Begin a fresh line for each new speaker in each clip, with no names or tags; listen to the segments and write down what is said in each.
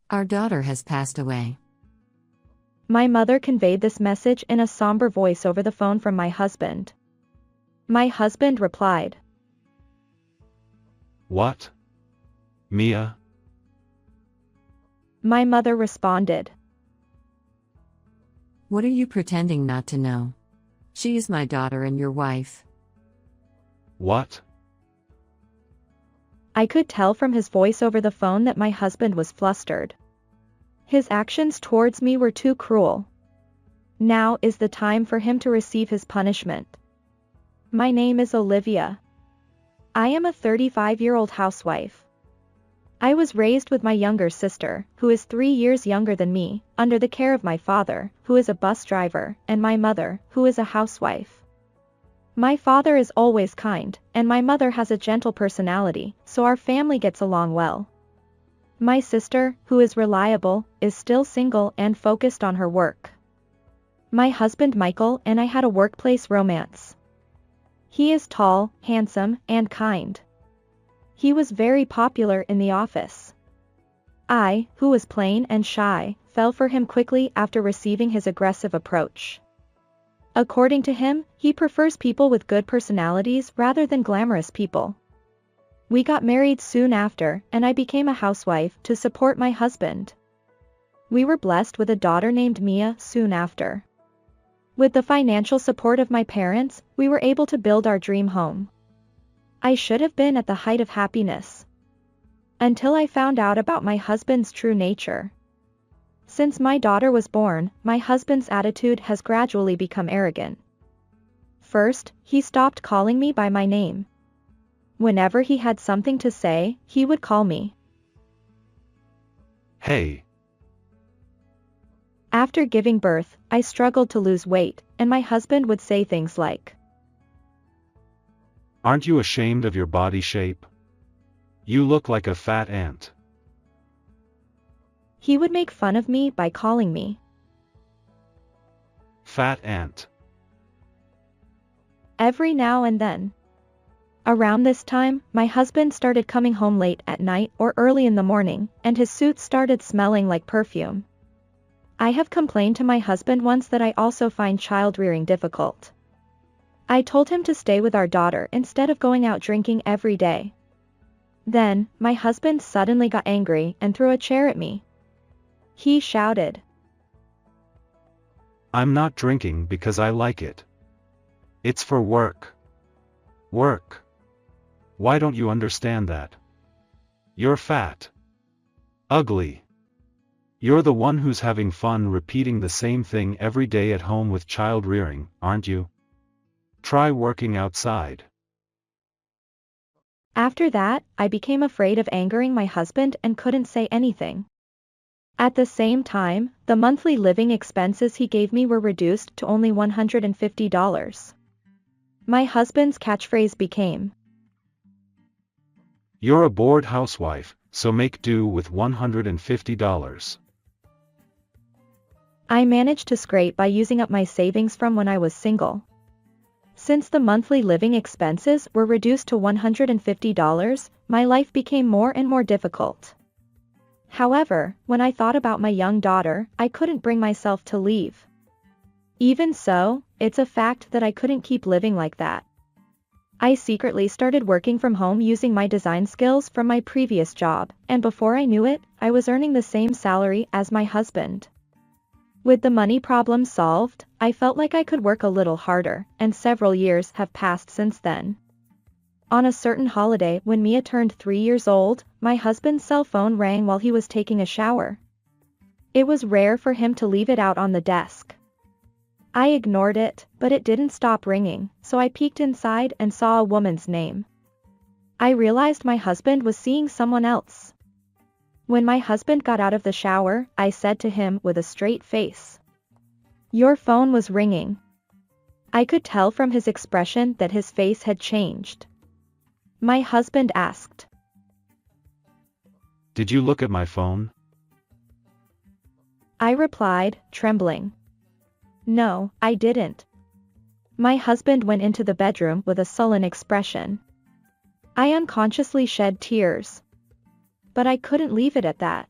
Our daughter has passed away.
My mother conveyed this message in a somber voice over the phone from my husband. My husband replied,
"What? Mia?"
My mother responded,
What are you pretending not to know? She is my daughter and your wife.
"What?"
I could tell from his voice over the phone that my husband was flustered. His actions towards me were too cruel. Now is the time for him to receive his punishment. My name is Olivia. I am a 35-year-old housewife. I was raised with my younger sister, who is 3 years younger than me, under the care of my father, who is a bus driver, and my mother, who is a housewife. My father is always kind, and my mother has a gentle personality, so our family gets along well. My sister, who is reliable, is still single and focused on her work. My husband Michael and I had a workplace romance. He is tall, handsome, and kind. He was very popular in the office. I, who was plain and shy, fell for him quickly after receiving his aggressive approach. According to him, he prefers people with good personalities rather than glamorous people. We got married soon after, and I became a housewife to support my husband. We were blessed with a daughter named Mia soon after. With the financial support of my parents, we were able to build our dream home. I should have been at the height of happiness. Until I found out about my husband's true nature. Since my daughter was born, my husband's attitude has gradually become arrogant. First, he stopped calling me by my name. Whenever he had something to say, he would call me.
"Hey."
After giving birth, I struggled to lose weight, and my husband would say things like,
"Aren't you ashamed of your body shape? You look like a fat ant."
He would make fun of me by calling me
"Fat ant."
every now and then. Around this time, my husband started coming home late at night or early in the morning, and his suit started smelling like perfume. I have complained to my husband once that I also find child-rearing difficult. I told him to stay with our daughter instead of going out drinking every day. Then, my husband suddenly got angry and threw a chair at me. He shouted,
"I'm not drinking because I like it. It's for work. Work. Why don't you understand that? You're fat. Ugly. You're the one who's having fun repeating the same thing every day at home with child rearing, aren't you? Try working outside."
After that, I became afraid of angering my husband and couldn't say anything. At the same time, the monthly living expenses he gave me were reduced to only $150. My husband's catchphrase became,
"You're a bored housewife, so make do with $150.
I managed to scrape by using up my savings from when I was single. Since the monthly living expenses were reduced to $150, my life became more and more difficult. However, when I thought about my young daughter, I couldn't bring myself to leave. Even so, it's a fact that I couldn't keep living like that. I secretly started working from home using my design skills from my previous job, and before I knew it, I was earning the same salary as my husband. With the money problem solved, I felt like I could work a little harder, and several years have passed since then. On a certain holiday when Mia turned 3 years old, my husband's cell phone rang while he was taking a shower. It was rare for him to leave it out on the desk. I ignored it, but it didn't stop ringing, so I peeked inside and saw a woman's name. I realized my husband was seeing someone else. When my husband got out of the shower, I said to him with a straight face, "Your phone was ringing." I could tell from his expression that his face had changed. My husband asked,
"Did you look at my phone?"
I replied, trembling, "No, I didn't." My husband went into the bedroom with a sullen expression. I unconsciously shed tears. But I couldn't leave it at that.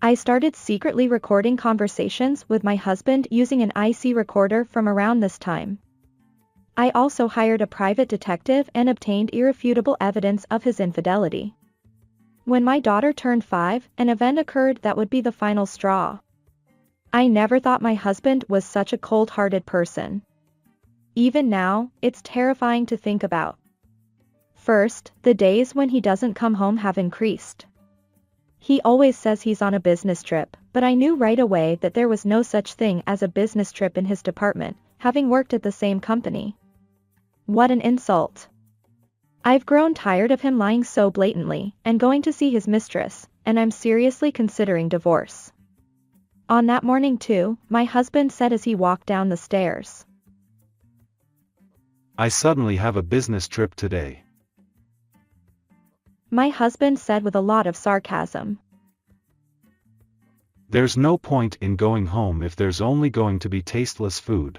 I started secretly recording conversations with my husband using an IC recorder from around this time. I also hired a private detective and obtained irrefutable evidence of his infidelity. When my daughter turned 5, an event occurred that would be the final straw. I never thought my husband was such a cold-hearted person. Even now, it's terrifying to think about. First, the days when he doesn't come home have increased. He always says he's on a business trip, but I knew right away that there was no such thing as a business trip in his department, having worked at the same company. What an insult. I've grown tired of him lying so blatantly and going to see his mistress, and I'm seriously considering divorce. On that morning too, my husband said as he walked down the stairs.
I suddenly have a business trip today.
My husband said with a lot of sarcasm.
There's no point in going home if there's only going to be tasteless food.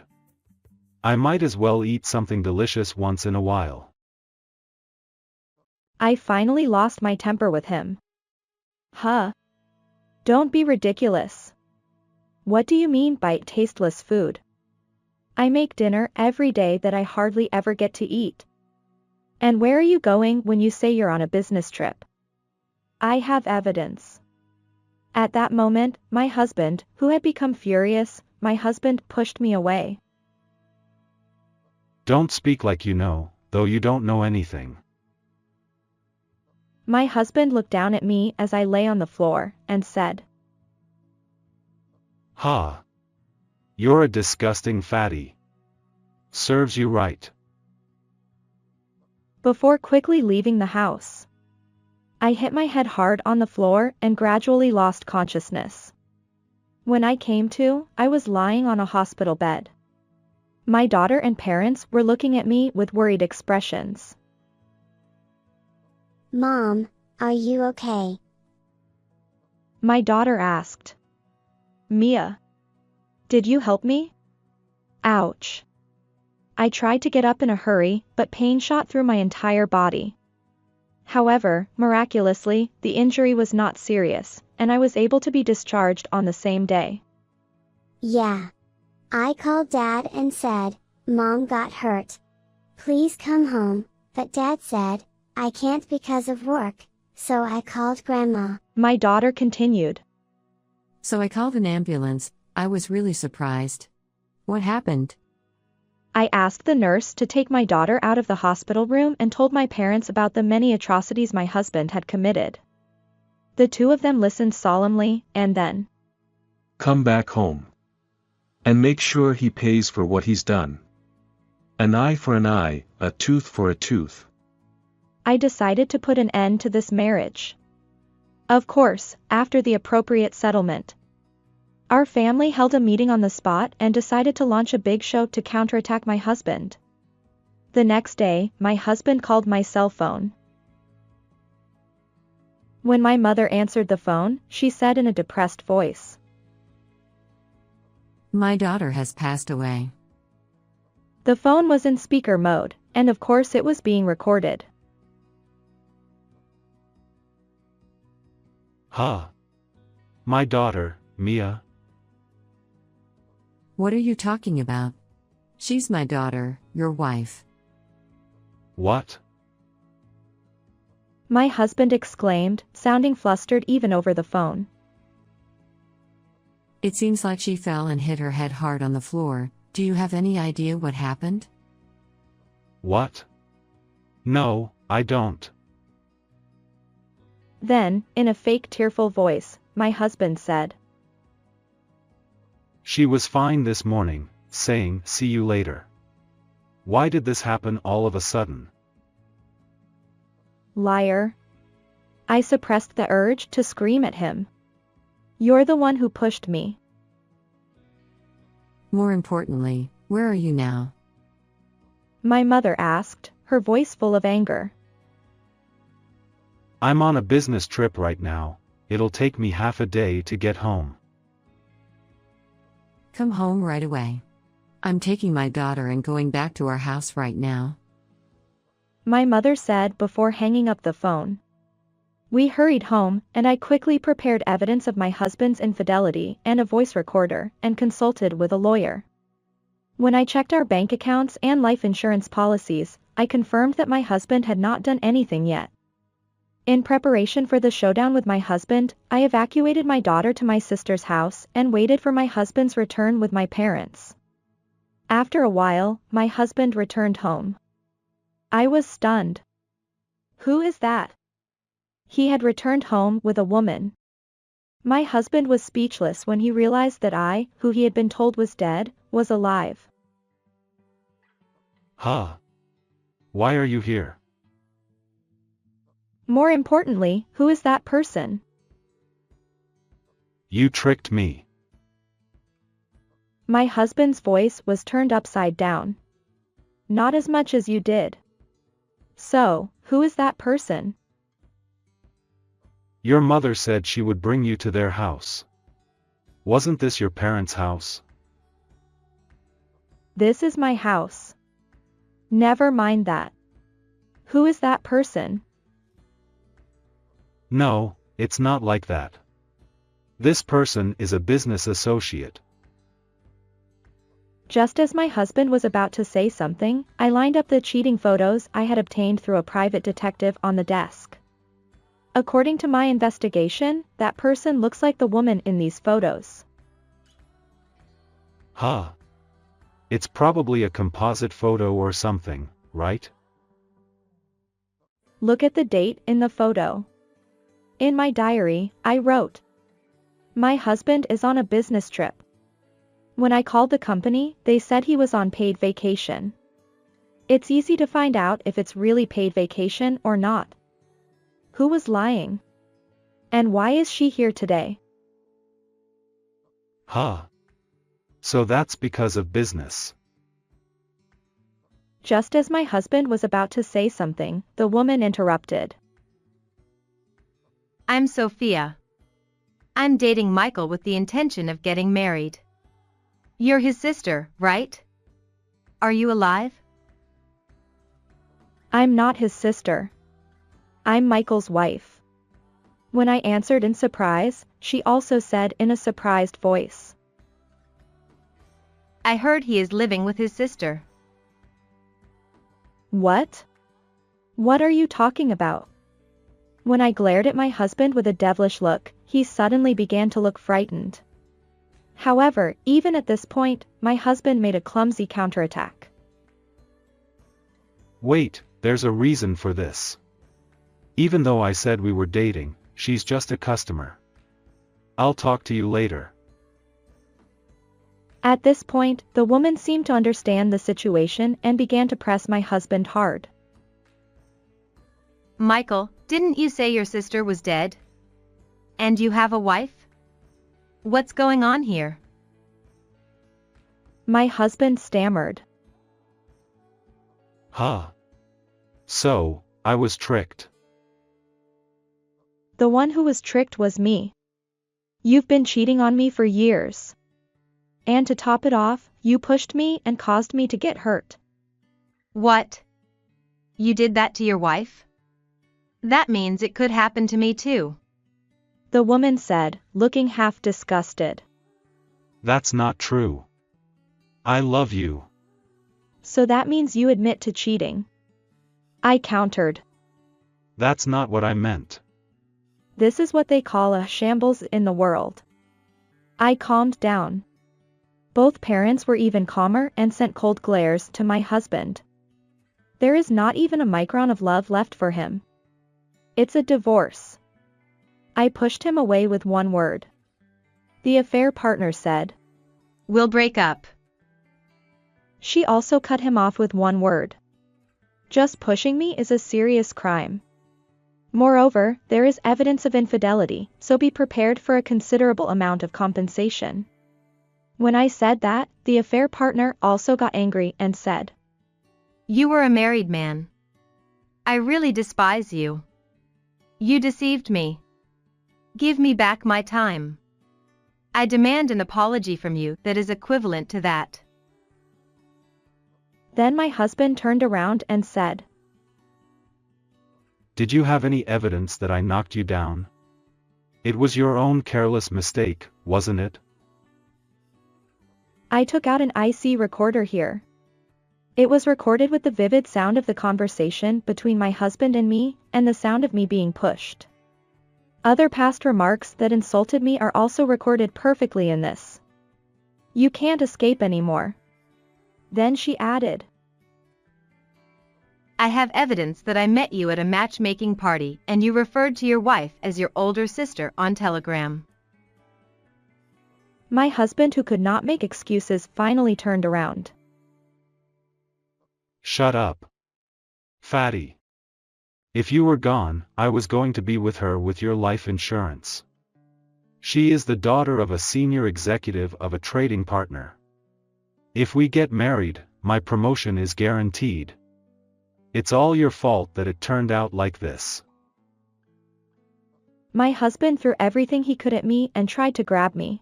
I might as well eat something delicious once in a while.
I finally lost my temper with him. Huh? Don't be ridiculous. What do you mean by tasteless food? I make dinner every day that I hardly ever get to eat. And where are you going when you say you're on a business trip? I have evidence. At that moment, my husband, who had become furious, my husband pushed me away.
Don't speak like you know, though you don't know anything.
My husband looked down at me as I lay on the floor, and said,
Ha! You're a disgusting fatty. Serves you right.
Before quickly leaving the house. I hit my head hard on the floor and gradually lost consciousness. When I came to, I was lying on a hospital bed. My daughter and parents were looking at me with worried expressions.
Mom, are you okay?
My daughter asked. Mia. Did you help me? Ouch. I tried to get up in a hurry, but pain shot through my entire body. However, miraculously, the injury was not serious, and I was able to be discharged on the same day.
Yeah. I called Dad and said, Mom got hurt. Please come home, but Dad said, I can't because of work, so I called Grandma.
My daughter continued.
So I called an ambulance. I was really surprised. What happened?
I asked the nurse to take my daughter out of the hospital room and told my parents about the many atrocities my husband had committed. The two of them listened solemnly, and then,
come back home. And make sure he pays for what he's done. An eye for an eye, a tooth for a tooth.
I decided to put an end to this marriage. Of course, after the appropriate settlement. Our family held a meeting on the spot and decided to launch a big show to counterattack my husband. The next day, my husband called my cell phone. When my mother answered the phone, she said in a depressed voice,
My daughter has passed away.
The phone was in speaker mode, and of course it was being recorded.
Ha! My daughter, Mia.
What are you talking about? She's my daughter, your wife.
What?
My husband exclaimed, sounding flustered even over the phone.
It seems like she fell and hit her head hard on the floor. Do you have any idea what happened?
What? No, I don't.
Then, in a fake tearful voice, my husband said,
She was fine this morning, saying, see you later. Why did this happen all of a sudden?
Liar. I suppressed the urge to scream at him. You're the one who pushed me.
More importantly, where are you now?
My mother asked, her voice full of anger.
I'm on a business trip right now. It'll take me half a day to get home.
Come home right away. I'm taking my daughter and going back to our house right now.
My mother said before hanging up the phone. We hurried home, and I quickly prepared evidence of my husband's infidelity and a voice recorder, and consulted with a lawyer. When I checked our bank accounts and life insurance policies, I confirmed that my husband had not done anything yet. In preparation for the showdown with my husband, I evacuated my daughter to my sister's house and waited for my husband's return with my parents. After a while, my husband returned home. I was stunned. Who is that? He had returned home with a woman. My husband was speechless when he realized that I, who he had been told was dead, was alive.
Huh? Why are you here?
More importantly, who is that person?
You tricked me.
My husband's voice was turned upside down. Not as much as you did. So, who is that person?
Your mother said she would bring you to their house. Wasn't this your parents' house?
This is my house. Never mind that. Who is that person?
No, it's not like that. This person is a business associate.
Just as my husband was about to say something, I lined up the cheating photos I had obtained through a private detective on the desk. According to my investigation, that person looks like the woman in these photos.
Huh? It's probably a composite photo or something, right?
Look at the date in the photo. In my diary, I wrote, "My husband is on a business trip." When I called the company, they said he was on paid vacation. It's easy to find out if it's really paid vacation or not. Who was lying? And why is she here today?
Huh? So that's because of business.
Just as my husband was about to say something, the woman interrupted.
I'm Sophia. I'm dating Michael with the intention of getting married. You're his sister, right? Are you alive?
I'm not his sister. I'm Michael's wife. When I answered in surprise, she also said in a surprised voice.
I heard he is living with his sister.
What? What are you talking about? When I glared at my husband with a devilish look, he suddenly began to look frightened. However, even at this point, my husband made a clumsy counterattack.
Wait, there's a reason for this. Even though I said we were dating, she's just a customer. I'll talk to you later.
At this point, the woman seemed to understand the situation and began to press my husband hard.
Michael, didn't you say your sister was dead? And you have a wife? What's going on here?
My husband stammered.
Huh? So, I was tricked.
The one who was tricked was me. You've been cheating on me for years. And to top it off, you pushed me and caused me to get hurt.
What? You did that to your wife? That means it could happen to me too.
The woman said, looking half disgusted.
That's not true. I love you.
So that means you admit to cheating. I countered.
That's not what I meant.
This is what they call a shambles in the world. I calmed down. Both parents were even calmer and sent cold glares to my husband. There is not even a micron of love left for him. It's a divorce. I pushed him away with one word. The affair partner said,
We'll break up.
She also cut him off with one word. Just pushing me is a serious crime. Moreover, there is evidence of infidelity, so be prepared for a considerable amount of compensation. When I said that, the affair partner also got angry and said,
You were a married man. I really despise you. You deceived me. Give me back my time. I demand an apology from you that is equivalent to that.
Then my husband turned around and said,
Did you have any evidence that I knocked you down? It was your own careless mistake, wasn't it?
I took out an IC recorder here. It was recorded with the vivid sound of the conversation between my husband and me, and the sound of me being pushed. Other past remarks that insulted me are also recorded perfectly in this. You can't escape anymore. Then she added,
I have evidence that I met you at a matchmaking party and you referred to your wife as your older sister on Telegram.
My husband, who could not make excuses, finally turned around.
Shut up. Fatty. If you were gone, I was going to be with her with your life insurance. She is the daughter of a senior executive of a trading partner. If we get married, my promotion is guaranteed. It's all your fault that it turned out like this.
My husband threw everything he could at me and tried to grab me.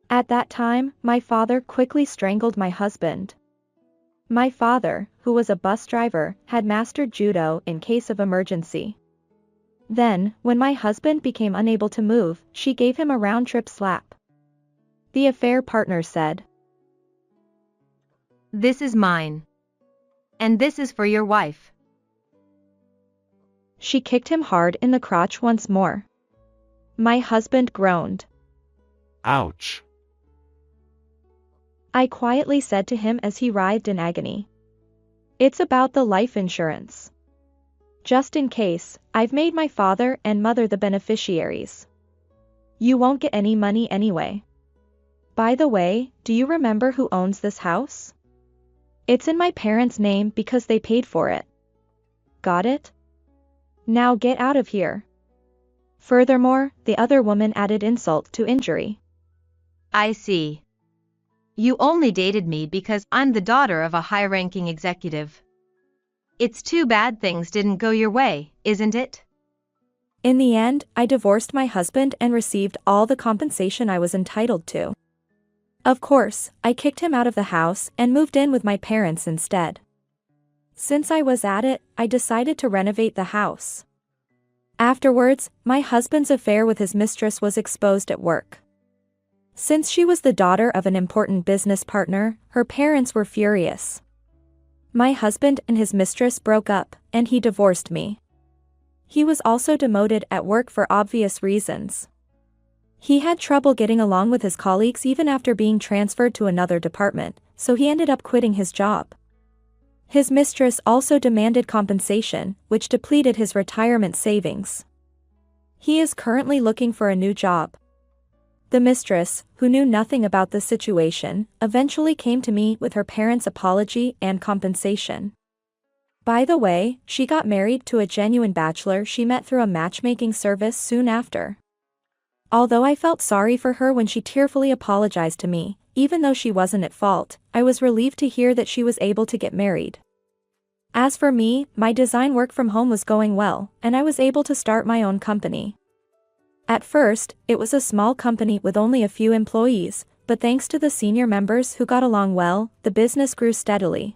At that time, my father quickly strangled my husband. My father, who was a bus driver, had mastered judo in case of emergency. Then, when my husband became unable to move, she gave him a round-trip slap. The affair partner said,
This is mine. And this is for your wife.
She kicked him hard in the crotch once more. My husband groaned.
Ouch.
I quietly said to him as he writhed in agony. It's about the life insurance. Just in case, I've made my father and mother the beneficiaries. You won't get any money anyway. By the way, do you remember who owns this house? It's in my parents' name because they paid for it. Got it? Now get out of here. Furthermore, the other woman added insult to injury.
I see. You only dated me because I'm the daughter of a high-ranking executive. It's too bad things didn't go your way, isn't it?
In the end, I divorced my husband and received all the compensation I was entitled to. Of course, I kicked him out of the house and moved in with my parents instead. Since I was at it, I decided to renovate the house. Afterwards, my husband's affair with his mistress was exposed at work. Since she was the daughter of an important business partner, her parents were furious. My husband and his mistress broke up, and he divorced me. He was also demoted at work for obvious reasons. He had trouble getting along with his colleagues even after being transferred to another department, so he ended up quitting his job. His mistress also demanded compensation, which depleted his retirement savings. He is currently looking for a new job. The mistress, who knew nothing about the situation, eventually came to me with her parents' apology and compensation. By the way, she got married to a genuine bachelor she met through a matchmaking service soon after. Although I felt sorry for her when she tearfully apologized to me, even though she wasn't at fault, I was relieved to hear that she was able to get married. As for me, my design work from home was going well, and I was able to start my own company. At first, it was a small company with only a few employees, but thanks to the senior members who got along well, the business grew steadily.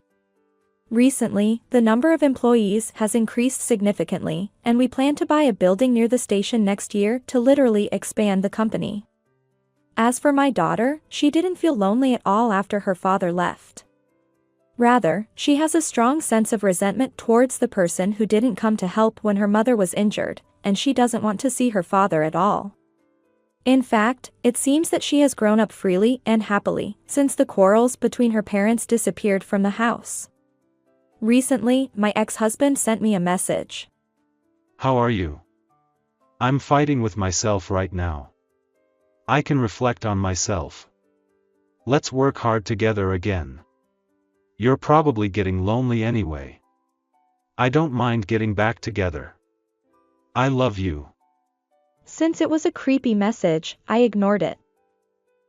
Recently, the number of employees has increased significantly, and we plan to buy a building near the station next year to literally expand the company. As for my daughter, she didn't feel lonely at all after her father left. Rather, she has a strong sense of resentment towards the person who didn't come to help when her mother was injured, and she doesn't want to see her father at all. In fact, it seems that she has grown up freely and happily since the quarrels between her parents disappeared from the house. Recently, my ex-husband sent me a message.
How are you? I'm fighting with myself right now. I can reflect on myself. Let's work hard together again. You're probably getting lonely anyway. I don't mind getting back together. I love you.
Since it was a creepy message, I ignored it.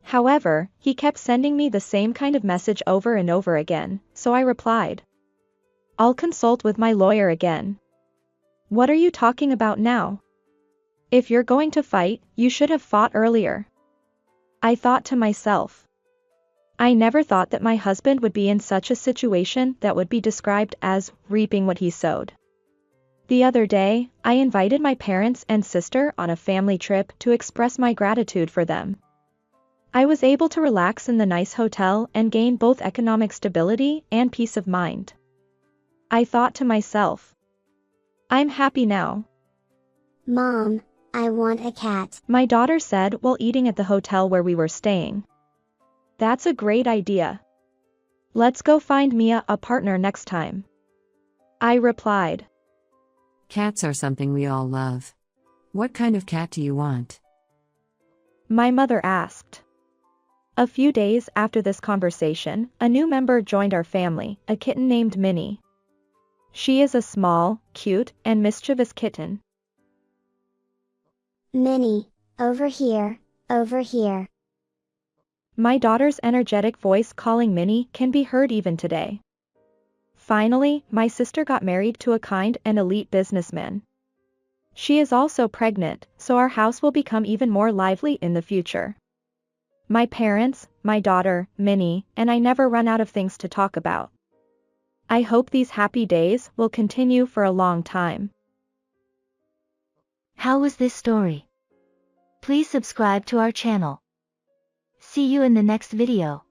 However, he kept sending me the same kind of message over and over again, so I replied. I'll consult with my lawyer again. What are you talking about now? If you're going to fight, you should have fought earlier. I thought to myself. I never thought that my husband would be in such a situation that would be described as reaping what he sowed. The other day, I invited my parents and sister on a family trip to express my gratitude for them. I was able to relax in the nice hotel and gain both economic stability and peace of mind. I thought to myself, I'm happy now.
Mom, I want a cat.
My daughter said while eating at the hotel where we were staying. That's a great idea. Let's go find Mia a partner next time. I replied.
Cats are something we all love. What kind of cat do you want?
My mother asked. A few days after this conversation, a new member joined our family, a kitten named Minnie. She is a small, cute, and mischievous kitten.
Minnie, over here, over here.
My daughter's energetic voice calling Minnie can be heard even today. Finally, my sister got married to a kind and elite businessman. She is also pregnant, so our house will become even more lively in the future. My parents, my daughter, Minnie, and I never run out of things to talk about. I hope these happy days will continue for a long time.
How was this story? Please subscribe to our channel. See you in the next video.